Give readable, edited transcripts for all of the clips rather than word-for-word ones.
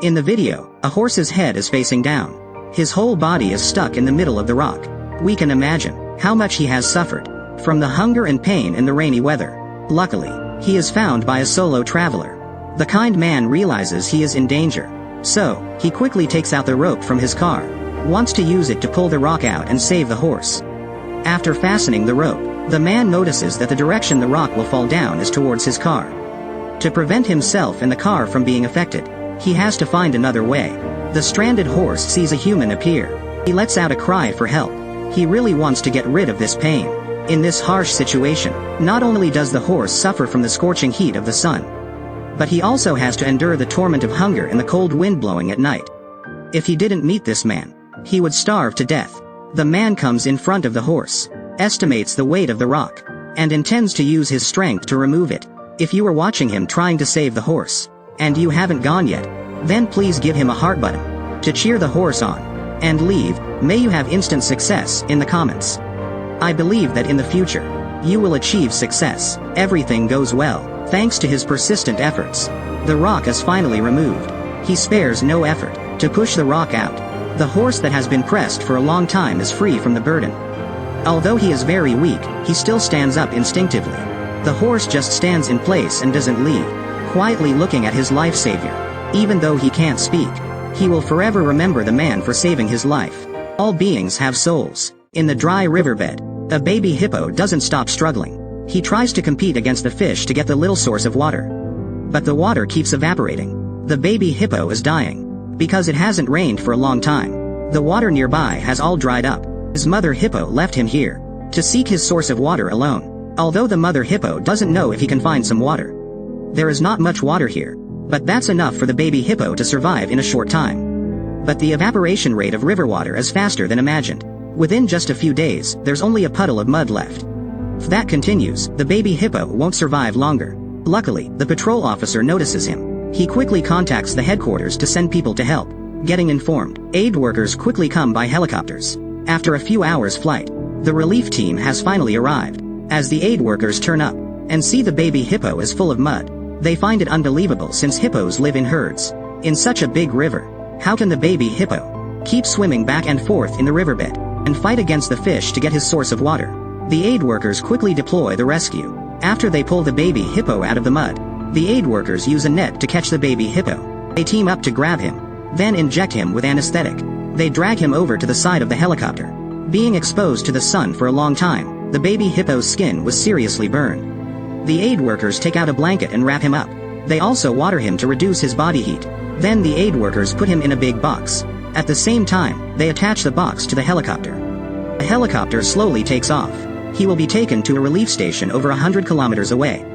In the video, a horse's head is facing down. His whole body is stuck in the middle of the rock. We can imagine how much he has suffered from the hunger and pain in the rainy weather. Luckily, he is found by a solo traveler. The kind man realizes he is in danger. So, he quickly takes out the rope from his car, wants to use it to pull the rock out and save the horse. After fastening the rope, the man notices that the direction the rock will fall down is towards his car. To prevent himself and the car from being affected, he has to find another way. The stranded horse sees a human appear. He lets out a cry for help. He really wants to get rid of this pain. In this harsh situation, not only does the horse suffer from the scorching heat of the sun, but he also has to endure the torment of hunger and the cold wind blowing at night. If he didn't meet this man, he would starve to death. The man comes in front of the horse, estimates the weight of the rock, and intends to use his strength to remove it. If you are watching him trying to save the horse, and you haven't gone yet, then please give him a heart button to cheer the horse on, and leave. May you have instant success in the comments. I believe that in the future, you will achieve success. Everything goes well, thanks to his persistent efforts. The rock is finally removed. He spares no effort to push the rock out. The horse that has been pressed for a long time is free from the burden. Although he is very weak, he still stands up instinctively. The horse just stands in place and doesn't leave, quietly looking at his life savior. Even though he can't speak, he will forever remember the man for saving his life. All beings have souls. In the dry riverbed, a baby hippo doesn't stop struggling. He tries to compete against the fish to get the little source of water. But the water keeps evaporating. The baby hippo is dying, because it hasn't rained for a long time. The water nearby has all dried up. His mother hippo left him here to seek his source of water alone. Although the mother hippo doesn't know if he can find some water. There is not much water here, but that's enough for the baby hippo to survive in a short time. But the evaporation rate of river water is faster than imagined. Within just a few days, there's only a puddle of mud left. If that continues, the baby hippo won't survive longer. Luckily, the patrol officer notices him. He quickly contacts the headquarters to send people to help. Getting informed, aid workers quickly come by helicopters. After a few hours flight, the relief team has finally arrived. As the aid workers turn up and see the baby hippo is full of mud, they find it unbelievable since hippos live in herds. In such a big river, how can the baby hippo keep swimming back and forth in the riverbed and fight against the fish to get his source of water? The aid workers quickly deploy the rescue. After they pull the baby hippo out of the mud, the aid workers use a net to catch the baby hippo. They team up to grab him, then inject him with anesthetic. They drag him over to the side of the helicopter. Being exposed to the sun for a long time, the baby hippo's skin was seriously burned. The aid workers take out a blanket and wrap him up. They also water him to reduce his body heat. Then the aid workers put him in a big box. At the same time, they attach the box to the helicopter. The helicopter slowly takes off. He will be taken to a relief station over 100 kilometers away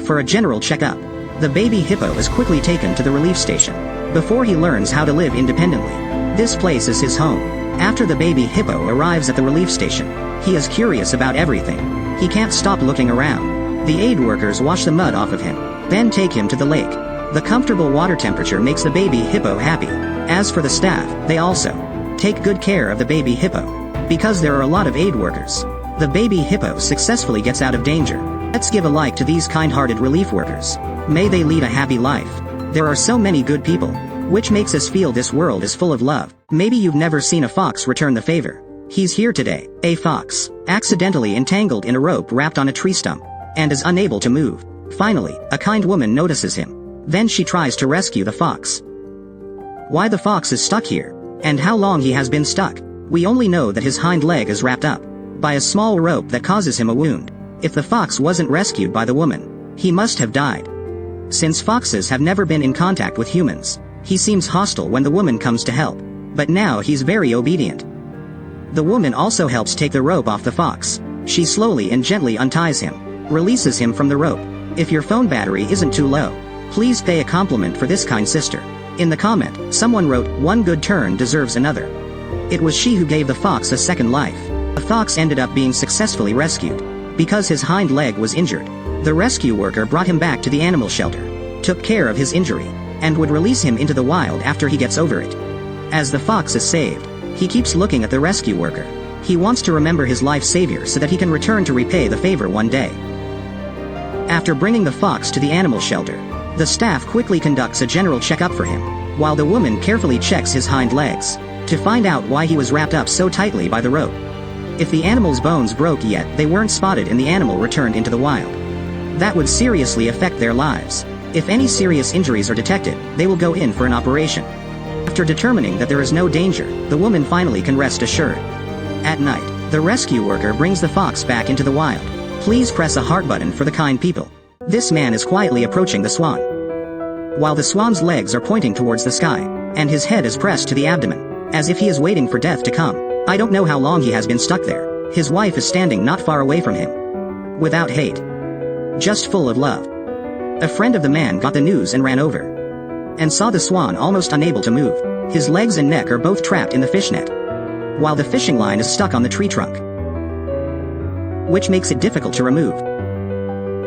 for a general checkup. The baby hippo is quickly taken to the relief station before he learns how to live independently. This place is his home. After the baby hippo arrives at the relief station, he is curious about everything. He can't stop looking around. The aid workers wash the mud off of him, then take him to the lake. The comfortable water temperature makes the baby hippo happy. As for the staff, they also take good care of the baby hippo. Because there are a lot of aid workers, the baby hippo successfully gets out of danger. Let's give a like to these kind-hearted relief workers. May they lead a happy life. There are so many good people, which makes us feel this world is full of love. Maybe you've never seen a fox return the favor. He's here today. A fox, accidentally entangled in a rope wrapped on a tree stump, and is unable to move. Finally, a kind woman notices him. Then she tries to rescue the fox. Why the fox is stuck here, and how long he has been stuck. We only know that his hind leg is wrapped up by a small rope that causes him a wound. If the fox wasn't rescued by the woman, he must have died. Since foxes have never been in contact with humans, he seems hostile when the woman comes to help. But now he's very obedient. The woman also helps take the rope off the fox. She slowly and gently unties him, releases him from the rope. If your phone battery isn't too low, please pay a compliment for this kind sister. In the comment, someone wrote, "One good turn deserves another." It was she who gave the fox a second life. The fox ended up being successfully rescued. Because his hind leg was injured, the rescue worker brought him back to the animal shelter, took care of his injury, and would release him into the wild after he gets over it. As the fox is saved, he keeps looking at the rescue worker. He wants to remember his life savior so that he can return to repay the favor one day. After bringing the fox to the animal shelter, the staff quickly conducts a general checkup for him. while the woman carefully checks his hind legs to find out why he was wrapped up so tightly by the rope. If the animal's bones broke yet they weren't spotted and the animal returned into the wild, that would seriously affect their lives. If any serious injuries are detected, they will go in for an operation. After determining that there is no danger, the woman finally can rest assured. At night, the rescue worker brings the fox back into the wild. Please press a heart button for the kind people. This man is quietly approaching the swan, while the swan's legs are pointing towards the sky, and his head is pressed to the abdomen, as if he is waiting for death to come. I don't know how long he has been stuck there. His wife is standing not far away from him, without hate, just full of love. A friend of the man got the news and ran over, and saw the swan almost unable to move. His legs and neck are both trapped in the fishnet, while the fishing line is stuck on the tree trunk, which makes it difficult to remove.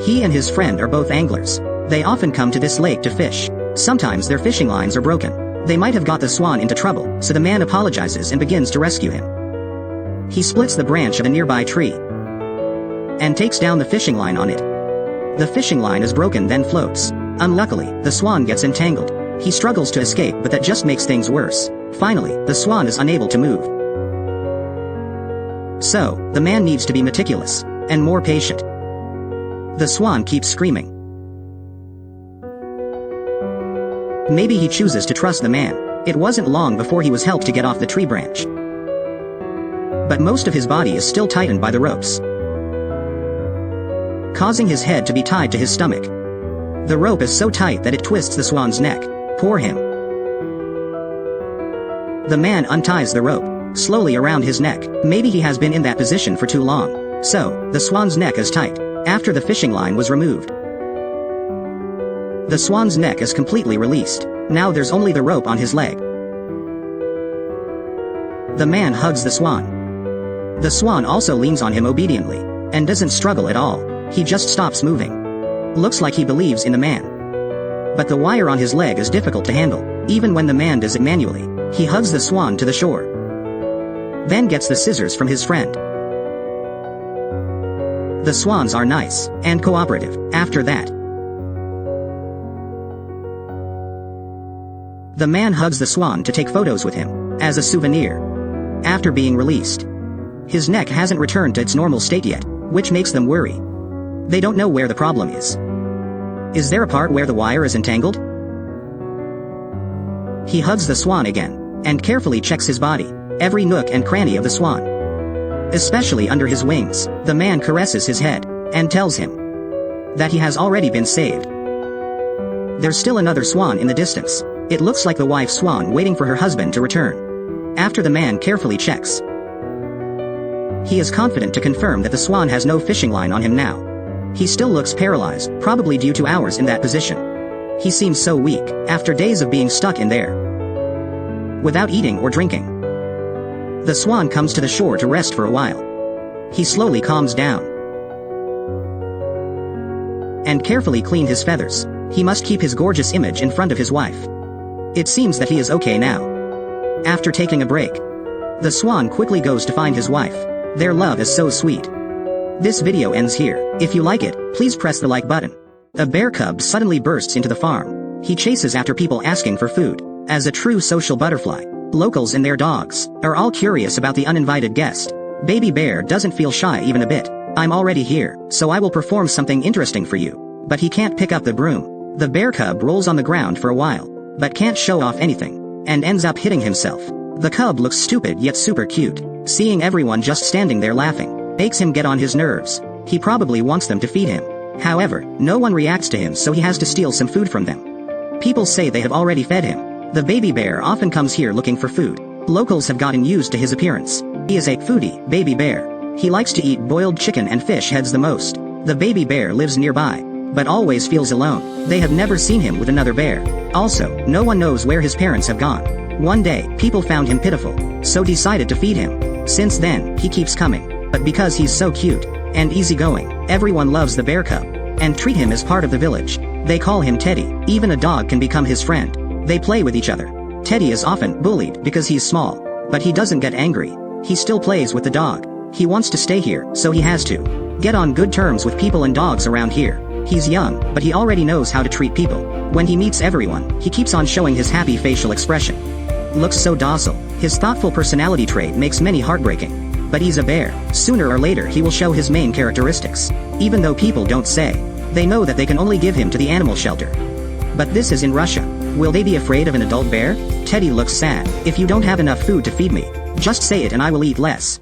He and his friend are both anglers. They often come to this lake to fish. Sometimes their fishing lines are broken. They might have got the swan into trouble, so the man apologizes and begins to rescue him. He splits the branch of a nearby tree and takes down the fishing line on it. The fishing line is broken then floats. Unluckily, the swan gets entangled. He struggles to escape but that just makes things worse. Finally, the swan is unable to move. So, the man needs to be meticulous and more patient. The swan keeps screaming. Maybe he chooses to trust the man. It wasn't long before he was helped to get off the tree branch, but most of his body is still tightened by the ropes, causing his head to be tied to his stomach. The rope is so tight that it twists the swan's neck. Poor him. The man unties the rope slowly around his neck. Maybe he has been in that position for too long. So, the swan's neck is tight. After the fishing line was removed, the swan's neck is completely released. Now there's only the rope on his leg. The man hugs the swan. The swan also leans on him obediently, and doesn't struggle at all. He just stops moving. Looks like he believes in the man. But the wire on his leg is difficult to handle. Even when the man does it manually, he hugs the swan to the shore, then gets the scissors from his friend. The swans are nice and cooperative. After that, the man hugs the swan to take photos with him as a souvenir. After being released, his neck hasn't returned to its normal state yet, which makes them worry. They don't know where the problem is. Is there a part where the wire is entangled? He hugs the swan again and carefully checks his body, every nook and cranny of the swan, especially under his wings. The man caresses his head and tells him that he has already been saved. There's still another swan in the distance. It looks like the wife swan waiting for her husband to return. After the man carefully checks, he is confident to confirm that the swan has no fishing line on him now. He still looks paralyzed, probably due to hours in that position. He seems so weak, after days of being stuck in there, without eating or drinking. The swan comes to the shore to rest for a while. He slowly calms down and carefully clean his feathers. He must keep his gorgeous image in front of his wife. It seems that he is okay now. After taking a break, the swan quickly goes to find his wife. Their love is so sweet. This video ends here. If you like it, please press the like button. A bear cub suddenly bursts into the farm. He chases after people asking for food. As a true social butterfly, locals and their dogs are all curious about the uninvited guest. Baby Bear doesn't feel shy even a bit. I'm already here, so I will perform something interesting for you. But he can't pick up the broom. The bear cub rolls on the ground for a while, but can't show off anything, and ends up hitting himself. The cub looks stupid yet super cute. Seeing everyone just standing there laughing makes him get on his nerves. He probably wants them to feed him. However, no one reacts to him, so he has to steal some food from them. People say they have already fed him. The baby bear often comes here looking for food. Locals have gotten used to his appearance. He is a foodie, baby bear. He likes to eat boiled chicken and fish heads the most. The baby bear lives nearby, but always feels alone. They have never seen him with another bear. Also, no one knows where his parents have gone. One day, people found him pitiful, so decided to feed him. Since then, he keeps coming. But because he's so cute and easygoing, everyone loves the bear cub and treat him as part of the village. They call him Teddy. Even a dog can become his friend. They play with each other. Teddy is often bullied because he's small, but he doesn't get angry. He still plays with the dog. He wants to stay here, so he has to get on good terms with people and dogs around here. He's young, but he already knows how to treat people. When he meets everyone, he keeps on showing his happy facial expression. Looks so docile. His thoughtful personality trait makes many heartbreaking. But he's a bear. Sooner or later he will show his main characteristics. Even though people don't say. They know that they can only give him to the animal shelter. But this is in Russia. Will they be afraid of an adult bear? Teddy looks sad. If you don't have enough food to feed me, just say it and I will eat less.